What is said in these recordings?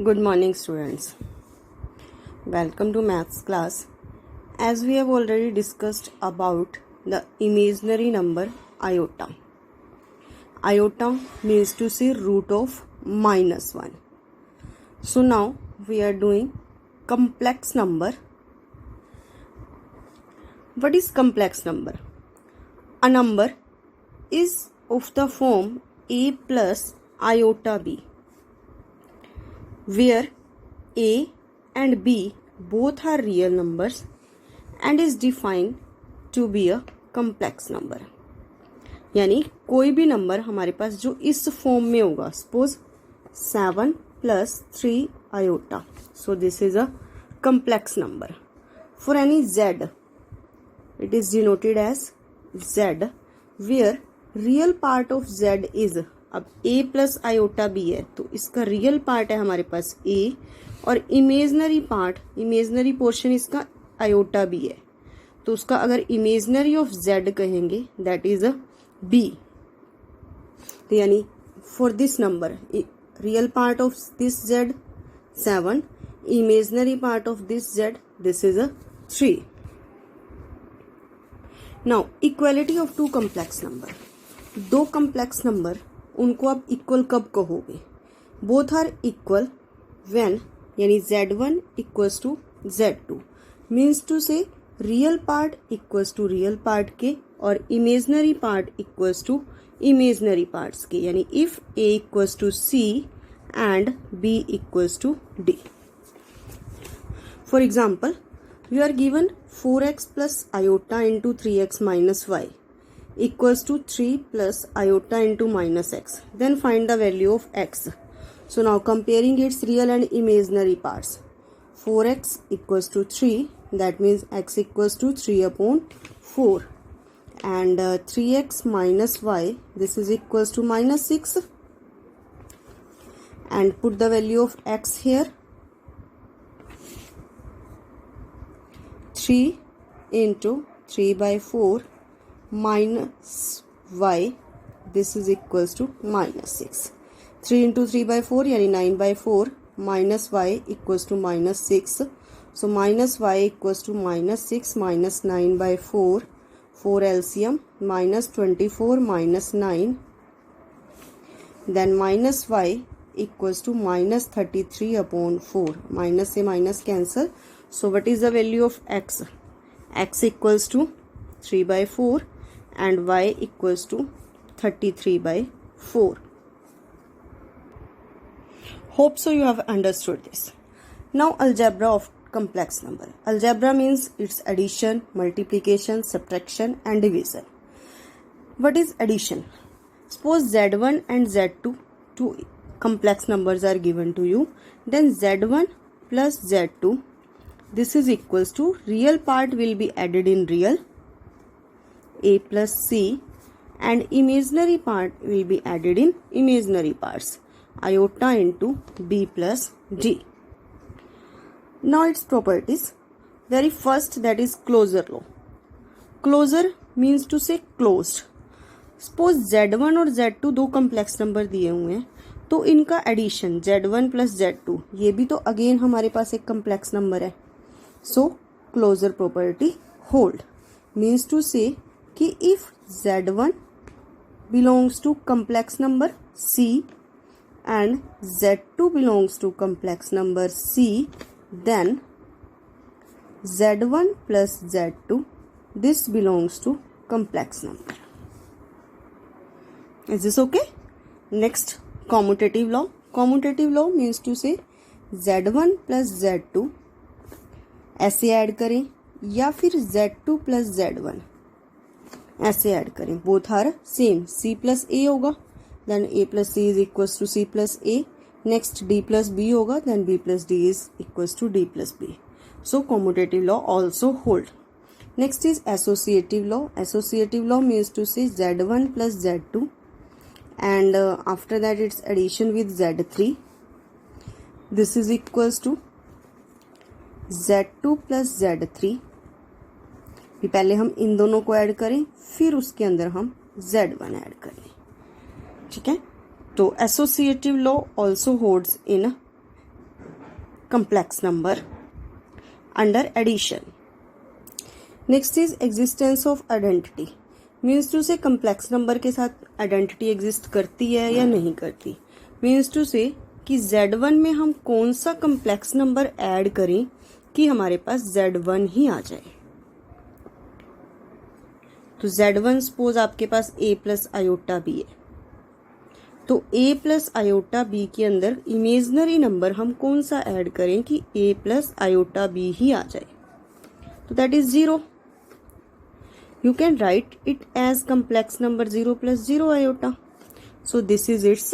Good morning, students. Welcome to maths class. As we have already discussed about the imaginary number iota. Iota means to say root of -1. So now we are doing complex number. What is complex number? A number is of the form a plus iota b, where a and b both are real numbers and is defined to be a complex number. यानी कोई भी number हमारे पास जो इस form में होगा, suppose 7 plus 3 iota, so this is a complex number. For any z, it is denoted as z, where real part of z is, अब a plus iota b है तो इसका रियल पार्ट है हमारे पास a और इमेजनरी पोर्शन इसका iota b है, तो उसका अगर इमेजनरी ऑफ z कहेंगे दैट इज अ b. तो यानी for this number real part of this z 7, imaginary part of this z this is a 3. Now equality of two complex number. दो complex number उनको आप equal कब कहोगे? Both are equal when, यानी z1 equals to z2, means to say real part equals to real part के और imaginary part equals to imaginary parts के, यानी if a equals to c and b equals to d. For example, you are given 4x plus iota into 3x minus y equals to 3 plus iota into minus x. Then find the value of x. So now comparing its real and imaginary parts. 4x equals to 3, that means x equals to 3 upon 4. And 3x minus y, this is equals to minus 6. And put the value of x here. 3 into 3 by 4 minus y, this is equals to minus 6. 3 into 3 by 4 यानी 9 by 4 minus y equals to minus 6. So minus y equals to minus 6 minus 9 by 4, 4 LCM, minus 24 minus 9. Then minus y equals to minus 33 upon 4. Minus से minus cancel. So what is the value of x? X equals to 3 by 4 and y equals to 33 by 4. Hope so you have understood this. Now algebra of complex number. Algebra means its addition, multiplication, subtraction and division. What is addition? Suppose z1 and z2, two complex numbers are given to you. Then z1 plus z2, this is equals to real part will be added in real, a plus c, and imaginary part will be added in imaginary parts, iota into b plus d. Now its properties. Very first, that is closure law. Closure means to say closed. Suppose z1 और z2 दो complex number दिए हुए हैं तो इनका addition z1 plus z2, ये भी तो अगेन हमारे पास एक कम्प्लेक्स नंबर है. So closure property hold means to say कि if z1 belongs to complex number c and z2 belongs to complex number c, then z1 plus z2, this belongs to complex number. Is this okay? Next, commutative law. Commutative law means to say z1 plus z2 ऐसे add करें या फिर z2 plus z1 ऐसे add करें, both are same. c plus a होगा, then a plus c is equals to c plus a. Next d plus b होगा, then b plus d is equals to d plus b. So commutative law also hold. Next is associative law. Associative law means to say z1 plus z2 and after that its addition with z3, this is equals to z2 plus z3. भी पहले हम इन दोनों को add करें फिर उसके अंदर हम z1 ऐड करें. ठीक है, तो associative law also holds in complex number under addition. Next is existence of identity. Means to say complex number के साथ identity exist करती है या नहीं करती. मीन्स टू से कि Z1 में हम कौन सा complex number ऐड करें कि हमारे पास Z1 ही आ जाए. तो Z1 सपोज आपके पास a प्लस आयोटा बी है, तो a प्लस आयोटा बी के अंदर इमेजनरी नंबर हम कौन सा ऐड करें कि a प्लस आयोटा बी ही आ जाए. तो that is 0. You can write it as complex number 0 plus 0 iota. So this is its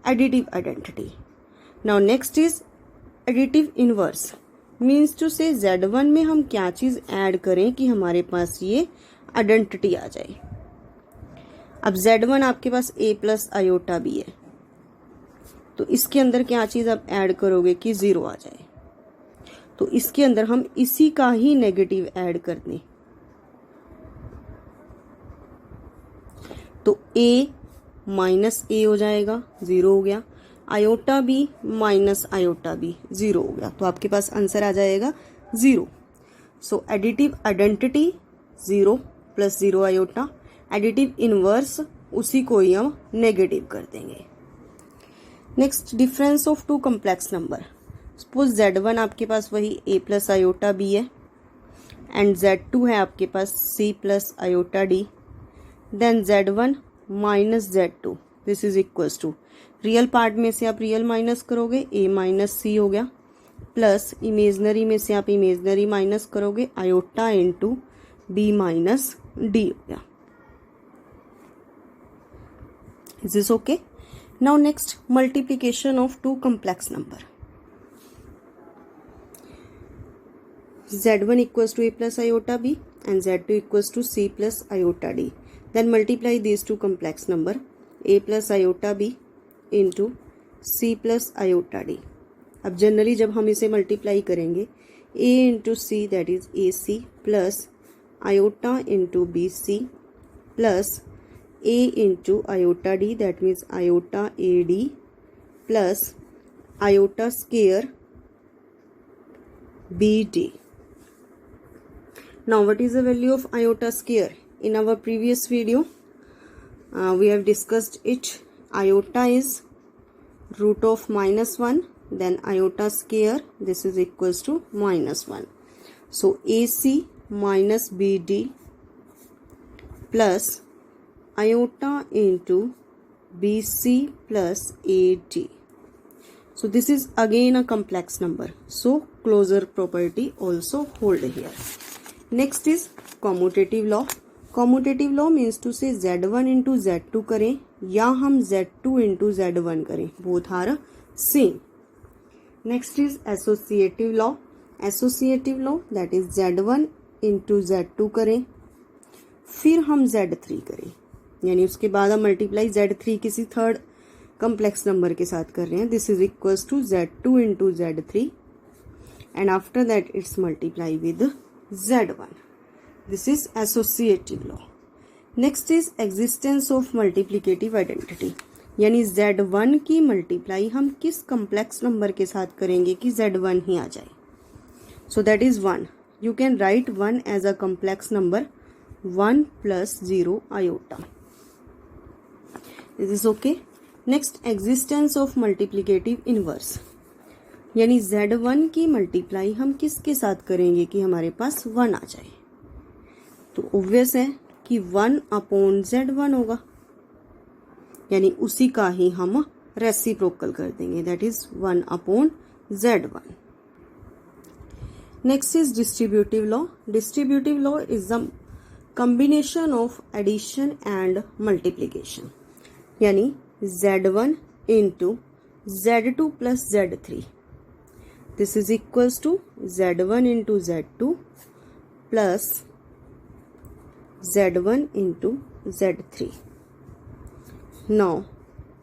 additive identity. Now next is additive inverse. Means to say Z1 में हम क्या चीज ऐड करें कि हमारे पास ये आइडेंटिटी आ जाए. अब Z1 आपके पास a प्लस आयोटा बी है, तो इसके अंदर क्या चीज आप ऐड करोगे कि 0 आ जाए. तो इसके अंदर हम इसी का ही नेगेटिव ऐड कर दें. तो a माइनस a हो जाएगा, 0 हो गया. Iota B minus iota B 0 हो गया. तो आपके पास आंसर आ जाएगा 0. So additive identity 0 plus 0 iota. Additive inverse उसी को ही हम नेगेटिव कर देंगे. Next difference of two complex number. Suppose Z1 आपके पास वही a प्लस आयोटा बी है एंड Z2 है आपके पास c plus iota D. Then Z1 minus Z2 this is equals to real part में से आप रियल माइनस करोगे a माइनस c हो गया, प्लस इमेजनरी में से आप इमेजनरी माइनस करोगे iota into b minus d हो गया. Is this okay? Now next multiplication of two complex number. Z1 equals to a plus iota b and Z2 equals to c plus iota d. Then multiply these two complex number a plus iota b into c plus iota d. अब generally जब हम इसे multiply करेंगे a into C that is A C plus iota into bc plus a into iota d that means iota ad plus iota square bd. Now what is the value of iota square? In our previous video we have discussed it. Iota is root of -1, then iota square this is equals to -1. So ac minus bd plus iota into bc plus ad. So this is again a complex number, so closure property also hold here. Next is commutative law. Commutative law means to say Z1 into Z2 करें या हम Z2 into Z1 करें, both are same. Next is associative law. Associative law that is Z1 into Z2 करें फिर हम Z3 करें, यानी उसके बाद हम मल्टीप्लाई Z3 किसी थर्ड कम्प्लेक्स नंबर के साथ कर रहे हैं. This is equals to Z2 into Z3 and after that it's multiply with Z1. This is associative law. Next is existence of multiplicative identity, यानी Z1 की मल्टीप्लाई हम किस कम्प्लेक्स नंबर के साथ करेंगे कि Z1 ही आ जाए. So that is 1. You can write 1 as a complex number 1 plus 0 iota. Is this okay? Next existence of multiplicative inverse, यानी Z1 की मल्टीप्लाई हम किसके साथ करेंगे कि हमारे पास 1 आ जाए. तो ऑब्वियस है कि 1 अपॉन Z1 होगा, यानी उसी का ही हम रेसिप्रोकल कर देंगे, that is 1 upon Z1. Next is distributive law. Distributive law is the combination of addition and multiplication, यानी Z1 into Z2 plus Z3 this is equals to Z1 into Z2 plus Z1 into Z3. Now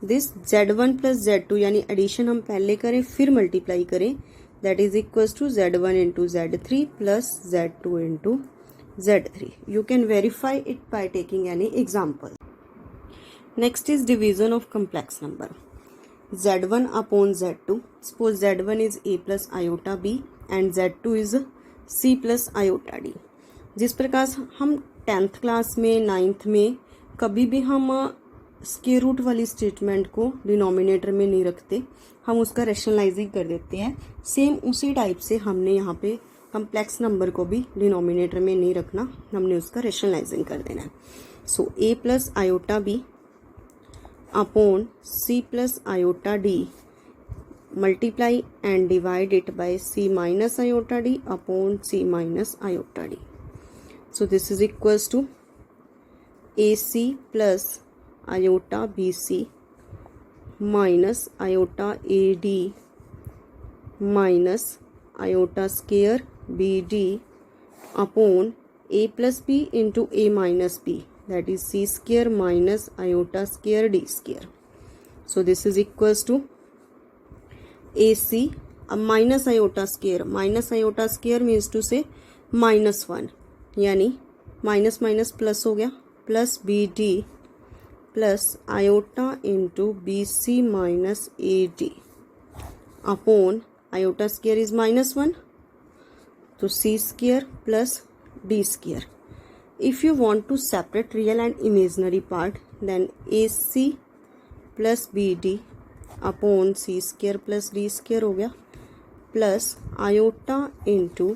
this Z1 plus Z2 यानी addition हम पहले करें फिर multiply करें, that is equals to Z1 into Z3 plus Z2 into Z3. You can verify it by taking any example. Next is division of complex number. z1 upon z2. Suppose z1 is a plus iota b and z2 is c plus iota d. जिस प्रकार हम 10th class में 9th में कभी भी हम square root वाली statement को डिनोमिनेटर में नहीं रखते, हम उसका रैशनलाइजिंग कर देते हैं। सेम उसी टाइप से हमने यहाँ पे कम्प्लेक्स नंबर को भी डिनोमिनेटर में नहीं रखना, हमने उसका रैशनलाइजिंग कर देना है। So A plus iota B upon C plus iota D multiply and divide it by C minus iota D upon C minus iota D. So this is equals to AC plus iota BC minus iota AD minus iota square BD upon A plus B into A minus B, that is C square minus iota square D square. So this is equals to AC minus iota square means to say -1, यानी minus minus plus हो गया, plus B D plus iota into B C minus A D upon iota square is -1, तो C square plus D square. If you want to separate real and imaginary part then A C plus B D upon C square plus D square हो गया, plus iota into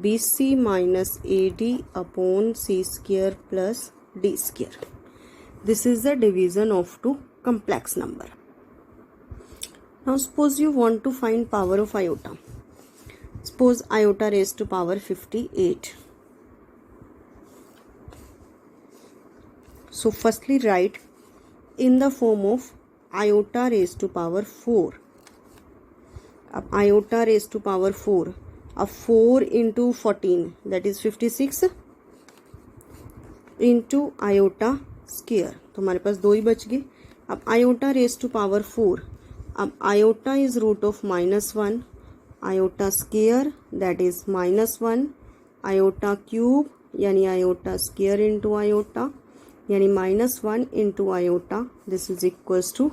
BC minus AD upon C square plus D square. This is the division of two complex number. Now suppose you want to find power of iota. Suppose iota raised to power 58. So firstly write in the form of iota raised to power 4. अब iota raised to power 4, अब 4 into 14 that is 56 into iota square, तो हमारे पास 2 ही बच गए. अब iota raised to power 4, अब iota is root of -1, iota square that is -1, iota cube यानी iota square into iota यानी -1 into iota, this is equals to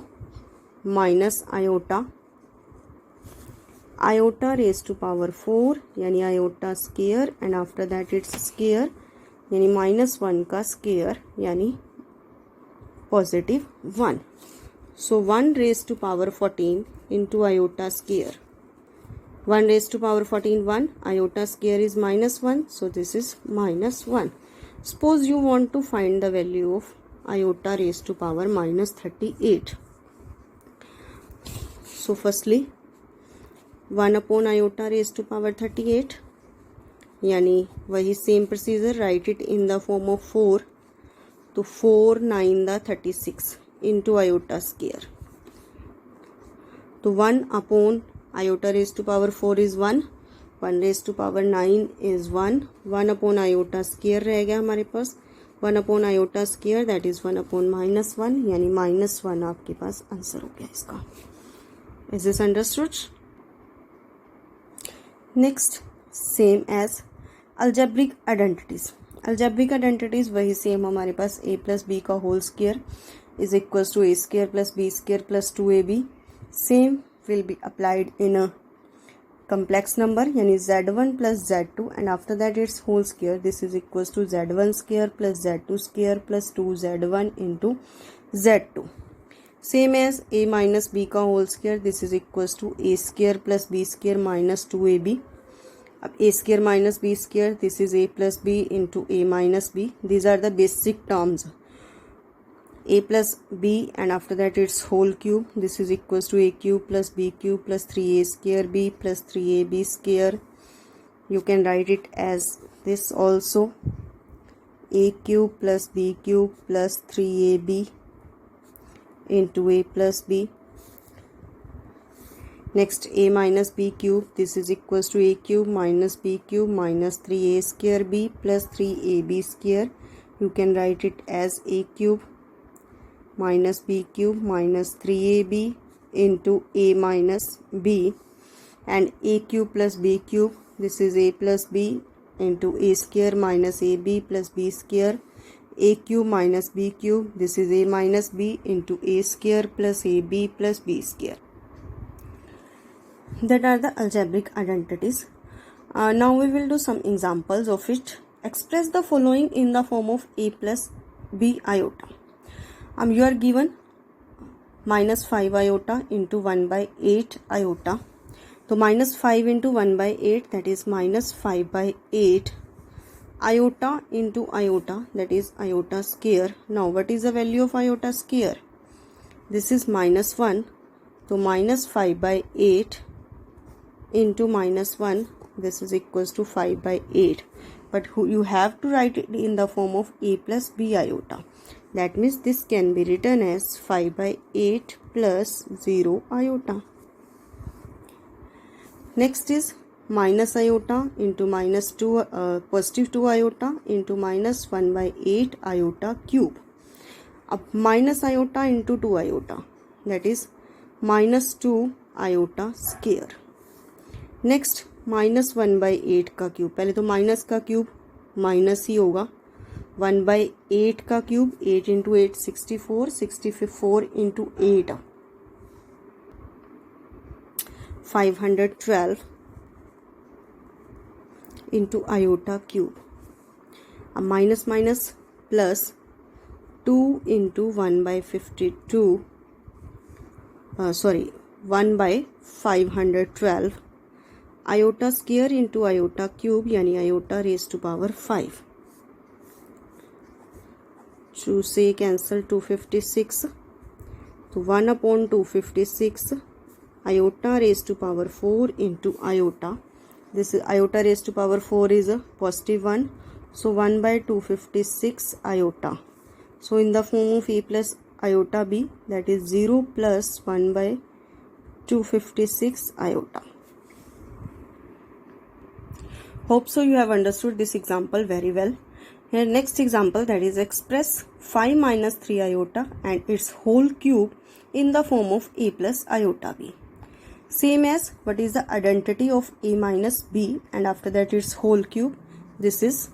minus iota. Iota raised to power 4 यानी iota square and after that it's square यानी -1 का square यानी +1. So 1 raised to power 14 into iota square. 1 raised to power 14 1, iota square is -1, so this is -1. Suppose you want to find the value of iota raised to power -38. So firstly 1 upon iota raised to power 38 यानी वही same procedure, right it in the form of 4, तो 4 9 the 36 into iota square, तो 1 upon iota raise to power 4 is 1, 1 raise to power 9 is 1, 1 upon iota square रह गया हमारे पास, 1 upon iota square that is 1 upon -1 यानी -1 आपके पास answer हो गया इसका. Is this understood? Next same as algebraic identities. Algebraic identities वही सेम हमारे पास a प्लस बी का whole square is equals to a square plus B square plus 2ab. Same will be applied in a complex number यानी z1 plus z2 and after that its whole square, this is equals to z1 square plus z2 square plus 2z1 into z2. Same as a minus b का whole square, this is equals to a square plus b square minus 2ab. अब a square minus b square, this is a plus b into a minus b. These are the basic terms. A plus b and after that its whole cube, this is equals to a cube plus b cube plus 3a square b plus 3ab square. You can write it as this also, a cube plus b cube plus 3ab into a plus b. Next a minus b cube, this is equals to a cube minus b cube minus 3a square b plus 3ab square. You can write it as a cube minus b cube minus 3ab into a minus b, and a cube plus b cube, this is a plus b into a square minus ab plus b square. a cube minus b cube. This is a minus b into a square plus ab plus b square. That are the algebraic identities. Now we will do some examples of it. Express the following in the form of a plus b iota. You are given minus 5 iota into 1 by 8 iota. So minus 5 into 1 by 8, that is minus 5 by 8 iota into iota, that is iota square. Now what is the value of iota square? This is minus 1. So minus 5 by 8 into minus 1, this is equals to 5 by 8. But you have to write it in the form of a plus b iota. That means this can be written as 5 by 8 plus 0 iota. Next is minus iota into minus 2 positive 2 iota into minus 1 by 8 iota cube. Minus iota into 2 iota, that is minus 2 iota square. Next minus 1 by 8 का cube. पहले तो minus का cube minus ही होगा. 1 by 8 का cube 8 into 8 64, 64 into 8 512 into iota cube. अब minus minus plus 2 into 1 by 52 sorry 1 by 512 iota square into iota cube यानी iota raise to power 5. Two से cancel 256, तो 1 upon 256 iota raise to power 4 into iota. This iota raise to power 4 is a positive 1, so 1 by 256 iota. So in the form of a plus iota b, that is 0 plus 1 by 256 iota. Hope so you have understood this example very well. Here next example, that is express 5 minus 3 iota and its whole cube in the form of a plus iota b. Same as what is the identity of a minus b and after that its whole cube. This is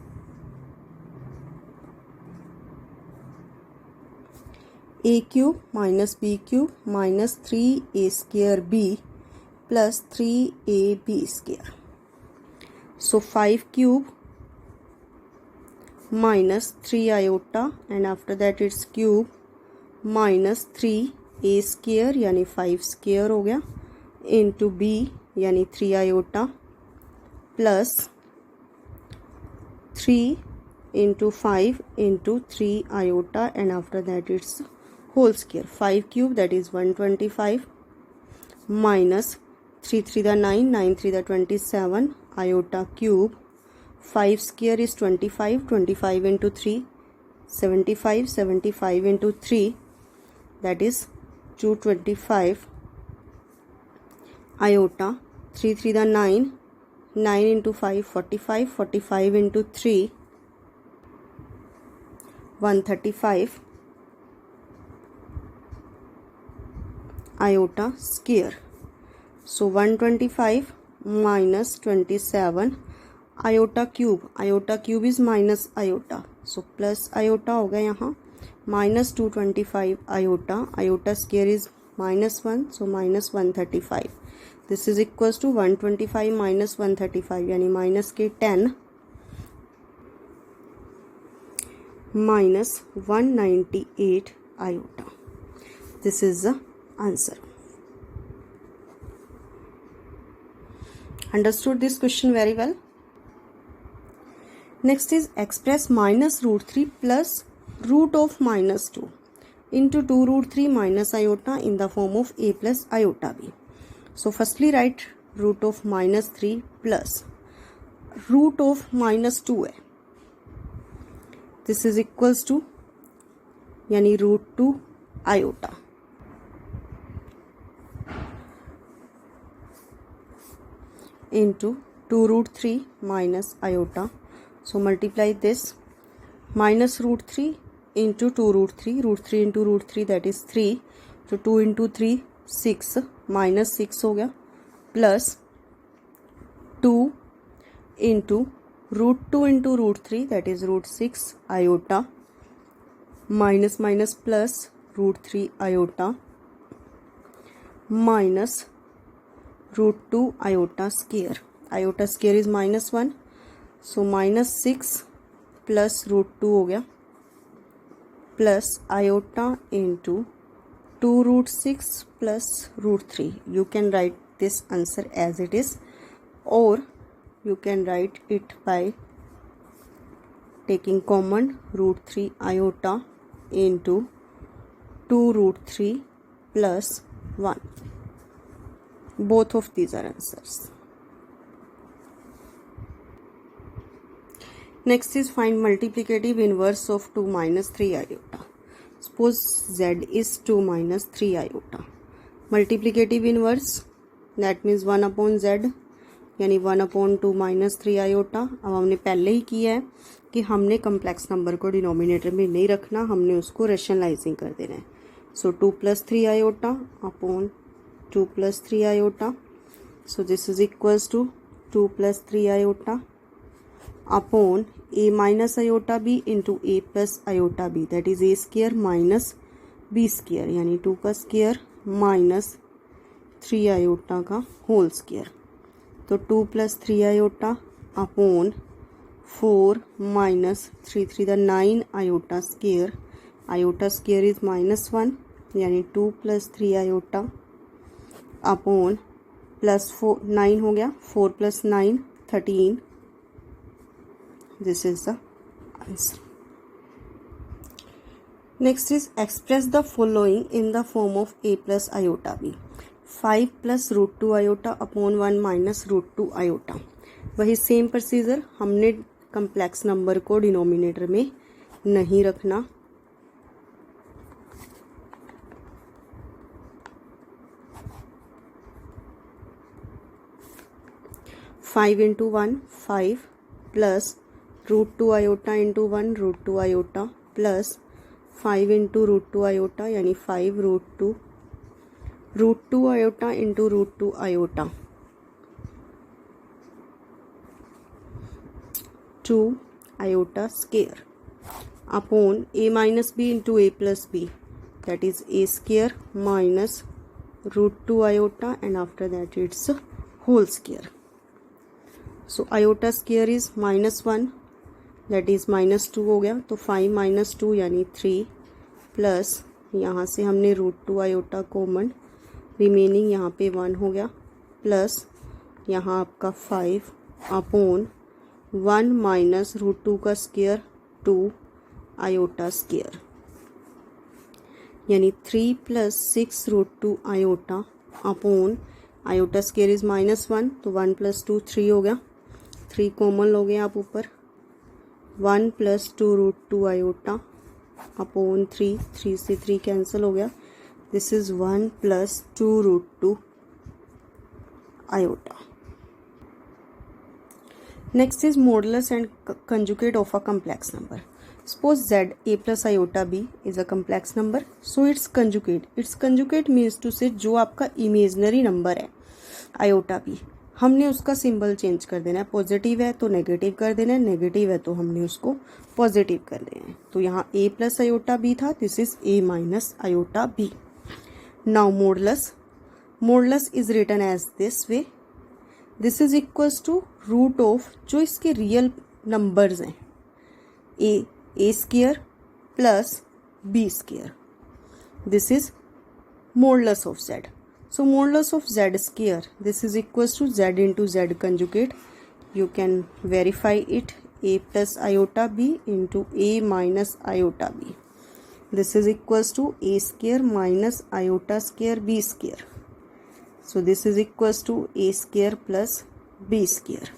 a cube minus b cube minus 3a square b plus 3ab square. So 5 cube minus 3 iota and after that its cube minus 3a square यानी 5 square हो गया into b यानी 3 iota plus 3 into 5 into 3 iota and after that its whole square. 5 cube, that is 125 minus 3 3 the 9, 9 3 the 27 iota cube. 5 square is 25, 25 into 3 75, 75 into 3, that is 225 iota. 3 3 the 9, 9 into 5 45, 45 into 3 135 iota square. So 125 minus 27 iota cube is minus iota, so plus iota हो गया यहाँ minus 225 iota square is minus 1, so minus 135. This is equals to 125 minus 135 यानी minus के 10 minus 198 iota. This is the answer. Understood this question very well. Next is express minus root 3 plus root of minus 2 into 2 root 3 minus iota in the form of a plus iota b. So firstly write root of minus 3 plus root of minus 2 है. This is equals to यानी root 2 iota. Into 2 root 3 minus iota. So multiply this. Minus root 3 into 2 root 3. Root 3 into root 3, that is 3. So 2 into 3 6 minus 6 हो गया plus 2 into root 2 into root 3, that is root 6 iota minus minus plus √3 iota minus √2 iota square. Iota square is -1, so -6 plus √2 हो गया plus iota into 2√6 plus √3. You can right this answer as it is, or you can write it by taking common √3 iota into 2√3 plus 1. Both of these are answers. Next is find multiplicative inverse of 2 minus 3 iota. Suppose z is 2 minus 3 iota. Multiplicative inverse, that means 1/z यानी 1/2 minus 3 iota. अब हमने पहले ही किया है कि हमने complex number को denominator में नहीं रखना, हमने उसको रेशनलाइजिंग कर देना है. So 2 + 3 iota upon 2 + 3 iota. So this is equals to 2 + 3 iota upon a minus iota b into a plus iota b, that is a square minus b square यानी 2 का स्क्वायर माइनस 3 आयोटा का whole square. तो 2 + 3 iota upon 4 minus 3 3 9 iota square. Iota square is -1 यानी 2 + 3 iota upon plus 4 9 हो गया, 4 + 9 13. This is the answer. Next is express the following in the form of a + iota b. 5 + √2 iota upon 1 minus √2 iota. वही same procedure, हमने complex number को denominator में नहीं रखना. Five into 1 5 plus √2 iota into 1 √2 iota plus 5 into √2 iota यानी 5 √2 iota into √2 iota 2 iota square upon a minus b into a plus b, that is a square minus √2 iota and after that it's whole square. So iota square is -1, that is -2 हो गया. तो 5 - 2 यानी 3 plus यहाँ से हमने √2 iota common, remaining यहाँ पे 1 हो गया प्लस यहाँ आपका 5 अपॉन 1 माइनस √2 का स्क्वायर 2 आयोटा स्क्वायर यानी 3 + 6 √2 iota upon iota square is -1, तो 1 + 2 3 हो गया, 3 कॉमन लोगे आप ऊपर. 1 + 2 √2 आयोटा अपॉन 3 से 3 कैंसिल हो गया. This is 1 + 2 √2 iota. Next is modulus and conjugate of a complex number. Suppose z a + iota b is a complex number, so its conjugate. Its conjugate means to say जो आपका imaginary number है iota b, हमने उसका symbol change कर देना है. Positive है तो नेगेटिव कर देना है, नेगेटिव है तो हमने उसको पॉजिटिव कर देना है. तो यहाँ a + आयोटा b था, this is a minus iota b. Now modulus is written as this way. This is equals to root of जो इसके रियल नंबर्स हैं a square plus b square. This is modulus of z. So modulus of z square, this is equals to z into z conjugate. You can verify it, a plus iota b into a minus iota b. This is equals to a square minus iota square b square. So this is equals to a square plus b square.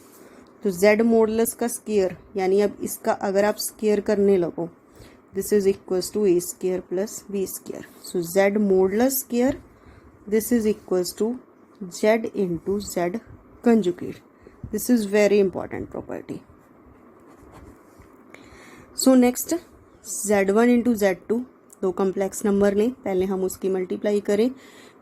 तो z modulus का square यानी अब इसका अगर आप square करने लगो, this is equals to a square plus b square. So z modulus square, this is equals to z into z conjugate. This is very important property. So next z1 into z2 दो complex number लें, पहले हम उसकी multiply करें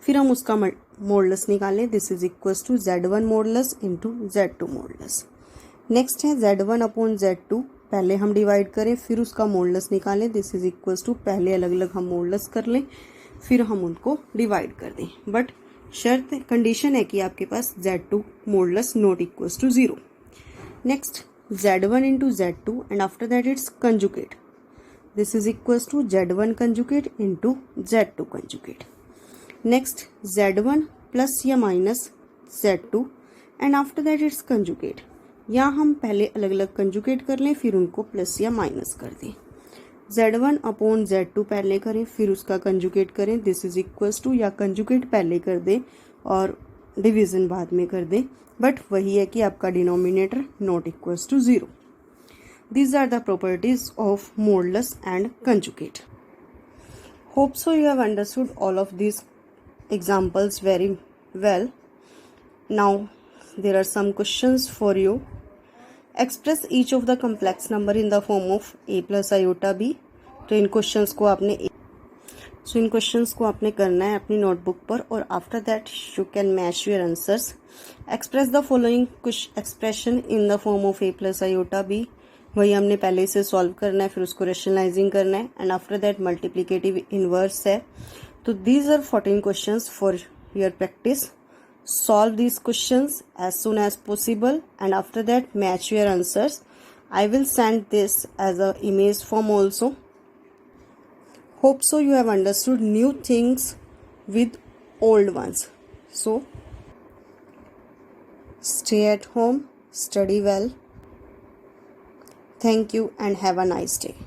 फिर हम उसका modulus निकालें. This is equals to z1 modulus into z2 modulus. Next है z1 अपॉन z2, पहले हम डिवाइड करें फिर उसका मोडलस निकालें, दिस इज इक्वल्स टू पहले अलग अलग हम मोडलस कर लें फिर हम उनको डिवाइड कर दें। बट शर्त कंडीशन है कि आपके पास Z2 modulus not equals to 0। Next Z1 into Z2 and after that its conjugate, this is equals to Z1 conjugate into Z2 conjugate. Next Z1 plus या minus Z2 and after that its conjugate, या हम पहले अलग अलग conjugate कर लें फिर उनको प्लस या माइनस कर दें। Z1 अपॉन Z2 पहले करें फिर उसका कंजुगेट करें, दिस इज इक्वल्स टू, या कंजुगेट पहले कर दें और डिवीजन बाद में कर दें, बट वही है कि आपका denominator not equals to 0। These are the properties of modulus and conjugate. Hope so you have understood all of these examples very well. Now there are some questions for you. Express each of the complex number in the form of a plus iota b. तो इन questions को आपने करना है अपनी notebook पर, और after that you can match your answers. Express the following expression in the form of a plus iota b, वही हमने पहले से सॉल्व करना है फिर उसको रेशनलाइजिंग करना है, and after that multiplicative inverse है। तो these are 14 questions for your practice. Solve these questions as soon as possible and after that match your answers. I will send this as a image form also. Hope so you have understood new things with old ones. So stay at home, study well. Thank you and have a nice day.